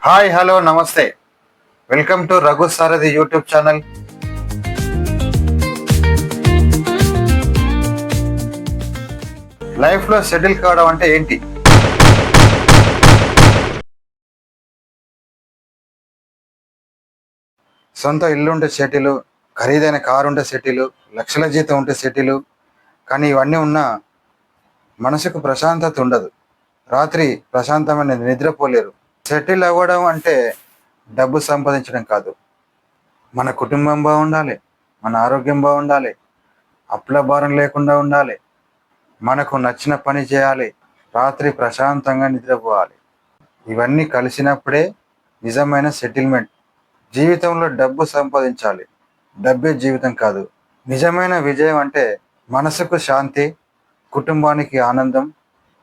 Hi hello నమస్తే. Welcome to Raghu Sarathi YouTube channel. లైఫ్లో settle కావడం అంటే ఏంటి? సొంత ఇల్లు ఉంటే సెటిలు, ఖరీదైన కారు ఉంటే సెటిలు, లక్షల జీతం ఉంటే సెటిలు. కానీ ఇవన్నీ ఉన్నా మనసుకు ప్రశాంతత ఉండదు. రాత్రి ప్రశాంతమైన నిద్రపోలేరు. సెటిల్ అవ్వడం అంటే డబ్బు సంపాదించడం కాదు. మన కుటుంబం బాగుండాలి, మన ఆరోగ్యం బాగుండాలి, అప్పుల భారం లేకుండా ఉండాలి, మనకు నచ్చిన పని చేయాలి, రాత్రి ప్రశాంతంగా నిద్రపోవాలి. ఇవన్నీ కలిసినప్పుడే నిజమైన సెటిల్మెంట్. జీవితంలో డబ్బు సంపాదించాలి, డబ్బే జీవితం కాదు. నిజమైన విజయం అంటే మనసుకు శాంతి, కుటుంబానికి ఆనందం,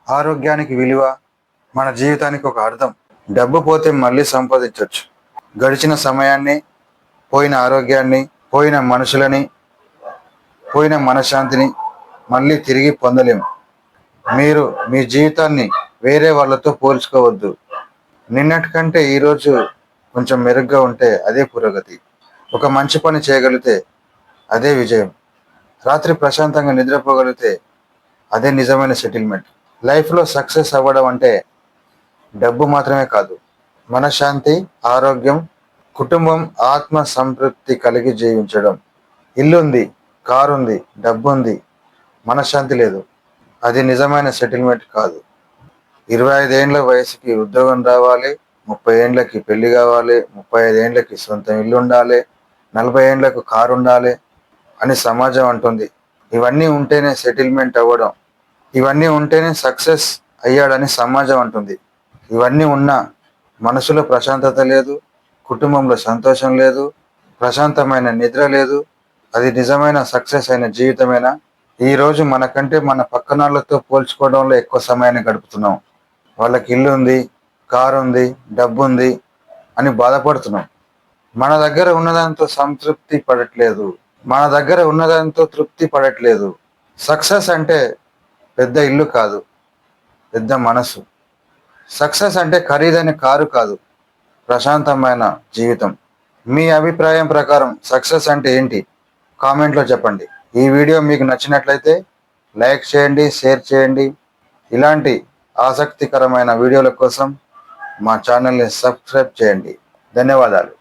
ఆరోగ్యానికి విలువ, మన జీవితానికి ఒక అర్థం. డబ్బు పోతే మళ్ళీ సంపాదించవచ్చు. గడిచిన సమయాన్ని, పోయిన ఆరోగ్యాన్ని, పోయిన మనుషులని, పోయిన మనశ్శాంతిని మళ్ళీ తిరిగి పొందలేము. మీరు మీ జీవితాన్ని వేరే వాళ్ళతో పోల్చుకోవద్దు. నిన్నటికంటే ఈరోజు కొంచెం మెరుగ్గా ఉంటే అదే పురోగతి. ఒక మంచి పని చేయగలిగితే అదే విజయం. రాత్రి ప్రశాంతంగా నిద్రపోగలిగితే అదే నిజమైన సెటిల్మెంట్. లైఫ్లో సక్సెస్ అవ్వడం అంటే డబ్బు మాత్రమే కాదు, మనశ్శాంతి, ఆరోగ్యం, కుటుంబం, ఆత్మ సంతృప్తి కలిగి జీవించడం. ఇల్లుంది, కారు ఉంది, డబ్బు ఉంది, మనశ్శాంతి లేదు, అది నిజమైన సెటిల్మెంట్ కాదు. 25 ఏండ్ల వయసుకి ఉద్యోగం రావాలి, 30 ఏండ్లకి పెళ్లి కావాలి, 35 ఏండ్లకి సొంత ఇల్లు ఉండాలి, 40 ఏండ్లకు కారు ఉండాలి అని సమాజం అంటుంది. ఇవన్నీ ఉంటేనే సెటిల్మెంట్ అవ్వడం, ఇవన్నీ ఉంటేనే సక్సెస్ అయ్యాడని సమాజం అంటుంది. ఇవన్నీ ఉన్నా మనసులో ప్రశాంతత లేదు, కుటుంబంలో సంతోషం లేదు, ప్రశాంతమైన నిద్ర లేదు. అది నిజమైన సక్సెస్ అయిన జీవితమేనా? ఈరోజు మనకంటే మన పక్కనాళ్ళతో పోల్చుకోవడంలో ఎక్కువ సమయాన్ని గడుపుతున్నాం. వాళ్ళకి ఇల్లు ఉంది, కారు ఉంది, డబ్బు ఉంది అని బాధపడుతున్నాం. మన దగ్గర ఉన్నదాంతో సంతృప్తి పడట్లేదు, మన దగ్గర ఉన్నదాంతో తృప్తి పడట్లేదు. సక్సెస్ అంటే పెద్ద ఇల్లు కాదు, పెద్ద మనసు. సక్సెస్ అంటే ఖరీదైన కారు కాదు, ప్రశాంతమైన జీవితం. మీ అభిప్రాయం ప్రకారం సక్సెస్ అంటే ఏంటి? కామెంట్లో చెప్పండి. ఈ వీడియో మీకు నచ్చినట్లయితే లైక్ చేయండి, షేర్ చేయండి. ఇలాంటి ఆసక్తికరమైన వీడియోల కోసం మా ఛానల్ని సబ్స్క్రైబ్ చేయండి. ధన్యవాదాలు.